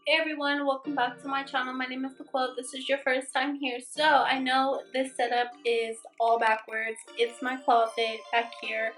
Hey everyone, welcome back to my channel. My name is Laquelle. This is your first time here. So I know this setup is all backwards. It's my closet back here.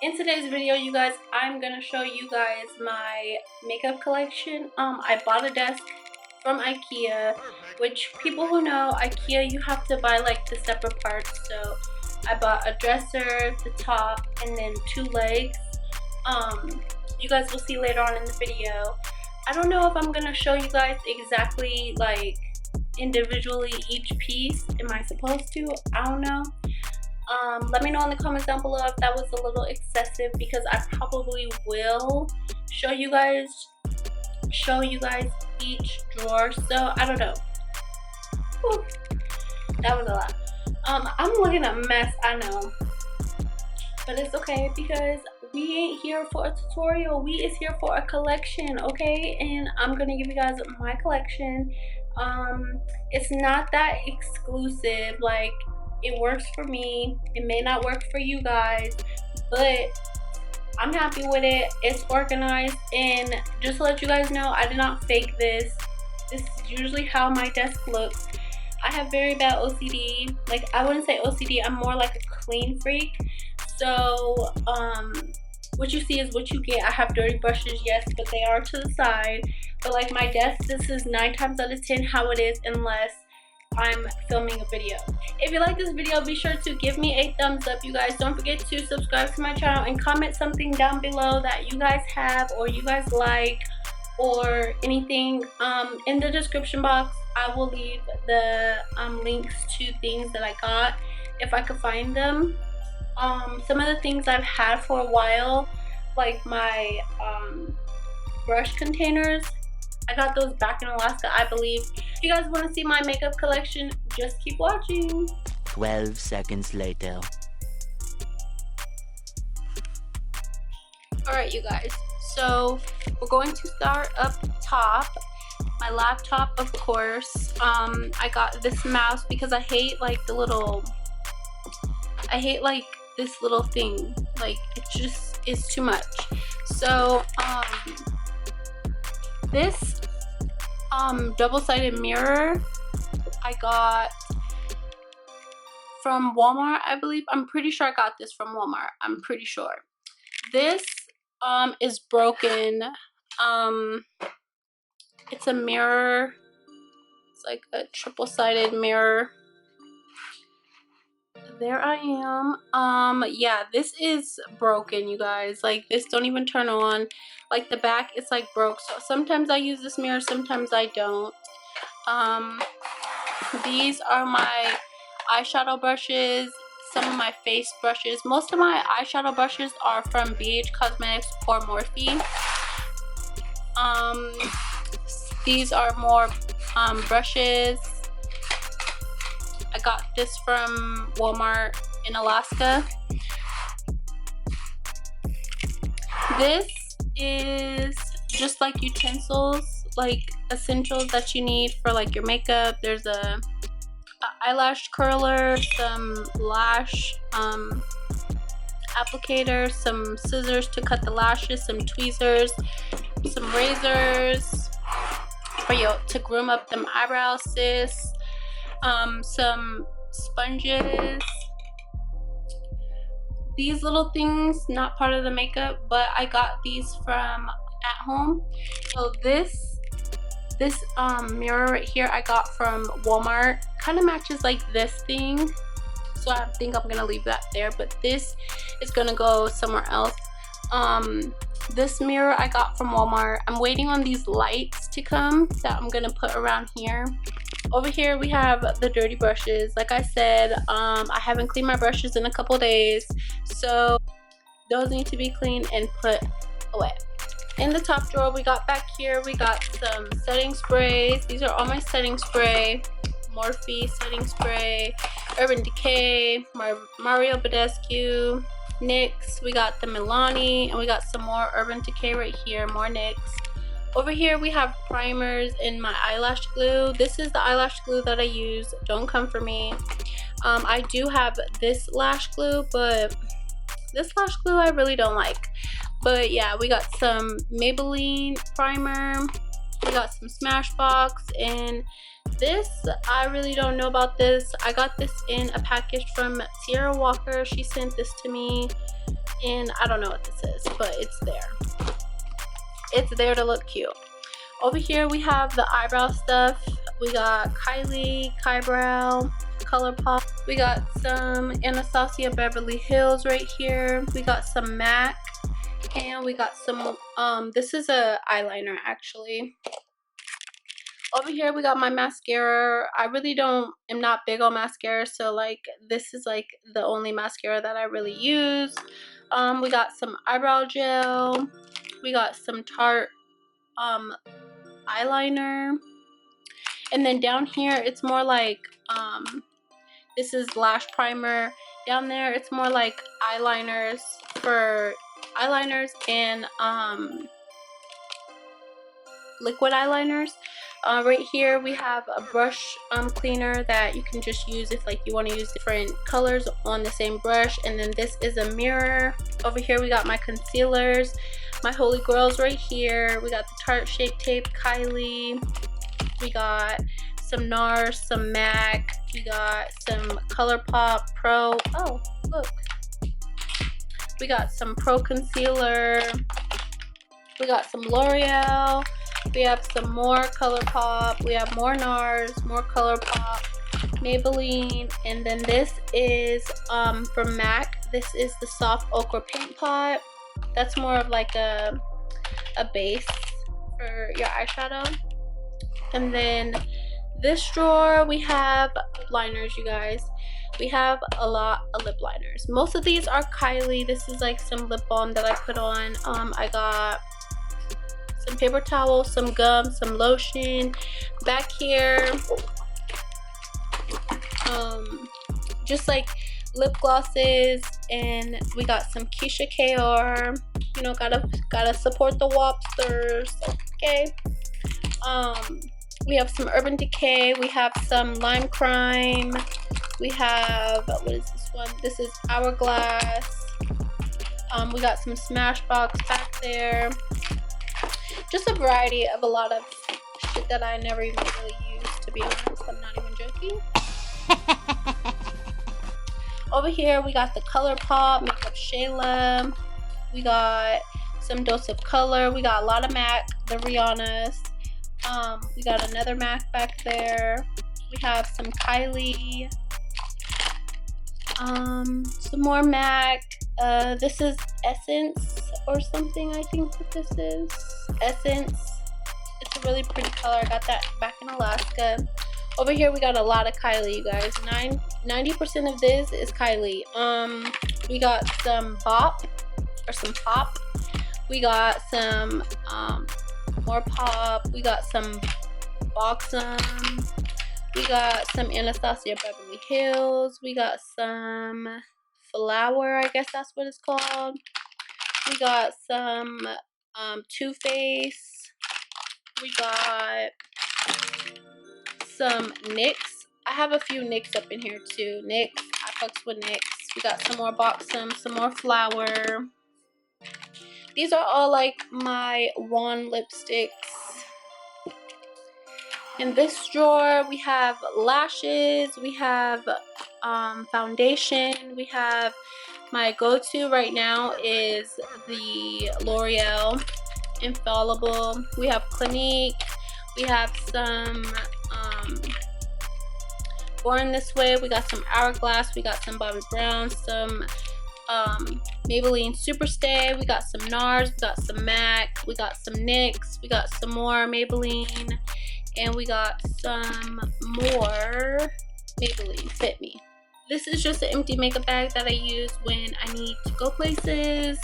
In today's video, you guys, I'm gonna show you guys my makeup collection. I bought a desk from ikea, which people who know ikea, you have to buy like the separate parts. So I bought a dresser, the top, and then two legs. You guys will see later on in the video. I don't know if I'm gonna show you guys exactly like individually each piece. Am I supposed to? I don't know. Let me know in the comments down below if that was a little excessive, because I probably will show you guys each drawer. So I don't know. Whew, that was a lot. I'm looking a mess, I know, but it's okay because we ain't here for a tutorial. We is here for a collection, okay? And I'm gonna give you guys my collection. It's not that exclusive. Like, it works for me. It may not work for you guys, but I'm happy with it. It's organized, and just to let you guys know, I did not fake this. This is usually how my desk looks. I have very bad OCD. Like, I wouldn't say OCD, I'm more like a clean freak. So what you see is what you get. I have dirty brushes, yes, but they are to the side. But like my desk, this is 9 times out of 10 how it is, unless I'm filming a video. If you like this video, be sure to give me a thumbs up. You guys, don't forget to subscribe to my channel and comment something down below that you guys have or you guys like, or anything. In the description box, I will leave the links to things that I got if I could find them. Some of the things I've had for a while, like my brush containers, I got those back in Alaska, I believe. If you guys want to see my makeup collection, just keep watching. 12 seconds later. Alright, you guys, so we're going to start up top. My laptop, of course. I got this mouse because I hate like this little thing. Like, it just is too much. So this double-sided mirror I got from Walmart, I believe. I'm pretty sure I got this from Walmart. I'm pretty sure. This is broken. It's a mirror. It's like a triple-sided mirror. There I am. Yeah, this is broken, you guys. Like, this don't even turn on. Like, the back, it's like broke. So sometimes I use this mirror, sometimes I don't. These are my eyeshadow brushes, some of my face brushes. Most of my eyeshadow brushes are from BH Cosmetics or Morphe. These are more brushes. I got this from Walmart in Alaska. This is just like utensils, like essentials that you need for like your makeup. There's a eyelash curler, some lash applicator, some scissors to cut the lashes, some tweezers, some razors for you to groom up them eyebrows, sis. Some sponges. These little things, not part of the makeup, but I got these from at home. So this mirror right here I got from Walmart. Kind of matches like this thing, so I think I'm gonna leave that there, but this is gonna go somewhere else. This mirror I got from Walmart. I'm waiting on these lights to come that I'm gonna put around here. Over here we have the dirty brushes. Like I said, I haven't cleaned my brushes in a couple days, so those need to be cleaned and put away. In the top drawer we got back here, we got some setting sprays. These are all my setting spray. Morphe setting spray, Urban Decay, Mario Badescu, NYX. We got the Milani, and we got some more Urban Decay right here, more NYX. Over here we have primers and my eyelash glue. This is the eyelash glue that I use. Don't come for me. I do have this lash glue, but this lash glue I really don't like. But yeah, we got some Maybelline primer, we got some Smashbox, and this, I really don't know about this. I got this in a package from Sierra Walker. She sent this to me, and I don't know what this is, but it's there. It's there to look cute. Over here we have the eyebrow stuff. We got Kylie, Kybrow, ColourPop. We got some Anastasia Beverly Hills right here. We got some MAC, and we got some, this is a eyeliner actually. Over here we got my mascara. I really am not big on mascara, so like this is like the only mascara that I really use. We got some eyebrow gel. We got some Tarte eyeliner. And then down here it's more like this is lash primer. Down there it's more like eyeliners and liquid eyeliners. Right here we have a brush cleaner that you can just use if like you want to use different colors on the same brush. And then this is a mirror. Over here we got my concealers, my holy grails right here. We got the Tarte Shape Tape Kylie. We got some NARS, some MAC. We got some ColourPop Pro. Oh, look. We got some Pro Concealer. We got some L'Oreal. We have some more ColourPop. We have more NARS, more ColourPop, Maybelline, and then this is from MAC. This is the Soft Ochre Paint Pot. That's more of like a base for your eyeshadow. And then this drawer we have liners, you guys. We have a lot of lip liners. Most of these are Kylie. This is like some lip balm that I put on. I got some paper towels, some gum, some lotion. Back here, just like lip glosses, and we got some Keisha KR. You know, gotta support the Wobsters. Okay. We have some Urban Decay. We have some Lime Crime. We have, what is this one? This is Hourglass. We got some Smashbox back there. Just a variety of a lot of shit that I never even really used, to be honest. I'm not even joking. Over here we got the ColourPop Makeup Shayla. We got some Dose of Color. We got a lot of MAC, the Rihanna's. We got another MAC back there. We have some Kylie. Some more MAC. This is Essence or something, I think that this is. Essence. It's a really pretty color. I got that back in Alaska. Over here we got a lot of Kylie, you guys. 90% of this is Kylie. We got some Pop. We got some more Pop. We got some Boxum. We got some Anastasia Beverly Hills. We got some Flower, I guess that's what it's called. We got some Too Faced. We got some NYX. I have a few NYX up in here too. NYX, I fucks with NYX. We got some more Boxum, some more Flower. These are all like my wand lipsticks. In this drawer we have lashes, we have foundation, we have my go-to right now is the L'Oreal Infallible. We have Clinique. We have some Born This Way. We got some Hourglass. We got some Bobbi Brown. Some Maybelline Superstay. We got some NARS. We got some MAC. We got some NYX. We got some more Maybelline. And we got some more Maybelline Fit Me. This is just an empty makeup bag that I use when I need to go places.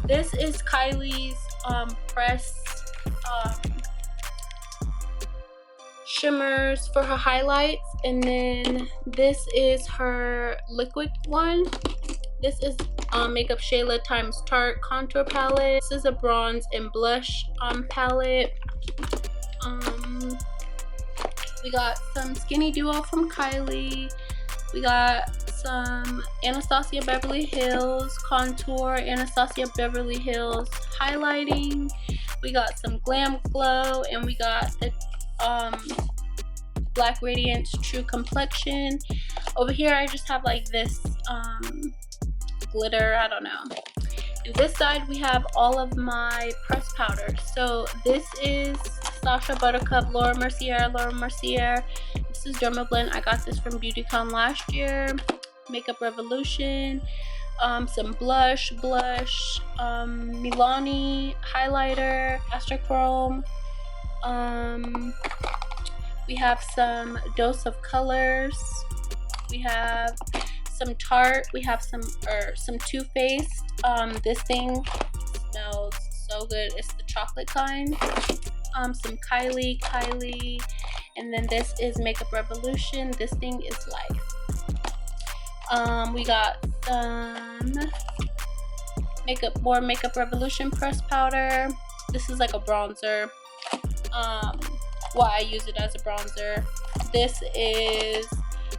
This is Kylie's press shimmers for her highlights, and then this is her liquid one. This is Makeup Shayla times Tarte contour palette. This is a bronze and blush palette. We got some Skinny Duo from Kylie. We got some Anastasia Beverly Hills contour, Anastasia Beverly Hills highlighting. We got some Glam Glow, and we got the Black Radiance True Complexion. Over here I just have like this glitter, I don't know. And this side we have all of my pressed powder. So this is Sasha Buttercup Laura Mercier. This is Dermablend. I got this from BeautyCon last year. Makeup Revolution. Some blush, Milani highlighter, Astrochrome. We have some Dose of Colors. We have some Tarte. We have some Too Faced. This thing smells so good. It's the chocolate kind. Some Kylie, and then this is Makeup Revolution. This thing is life. We got some more Makeup Revolution pressed powder. This is like a bronzer. Well, I use it as a bronzer. This is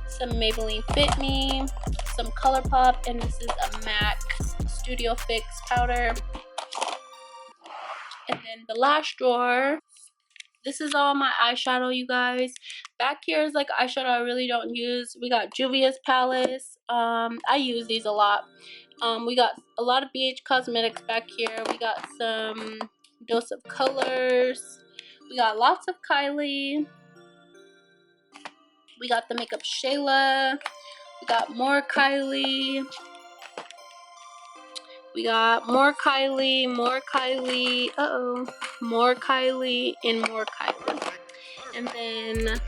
some Maybelline Fit Me, some ColourPop, and this is a MAC Studio Fix powder. And then the last drawer, this is all my eyeshadow, you guys. Back here is like eyeshadow I really don't use. We got Juvia's Palace. I use these a lot. We got a lot of BH Cosmetics back here. We got some Dose of Colors. We got lots of Kylie. We got the Makeup Shayla. We got more Kylie. We got more Kylie, more Kylie. More Kylie and more Kylie. And then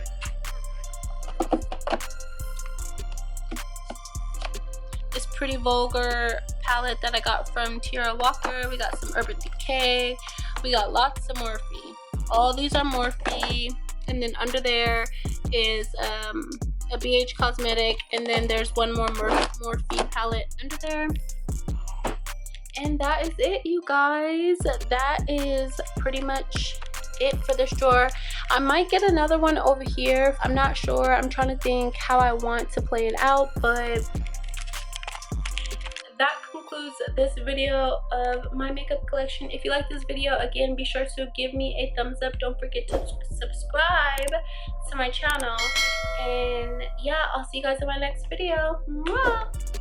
this Pretty Vulgar palette that I got from Tierra Walker. We got some Urban Decay. We got lots of Morphe. All these are Morphe. And then under there is a BH Cosmetic. And then there's one more Morphe palette under there. And that is it, you guys. That is pretty much it for this drawer. I might get another one over here. I'm not sure. I'm trying to think how I want to play it out, but that concludes this video of my makeup collection. If you like this video, again, be sure to give me a thumbs up. Don't forget to subscribe to my channel. And yeah, I'll see you guys in my next video. Mwah!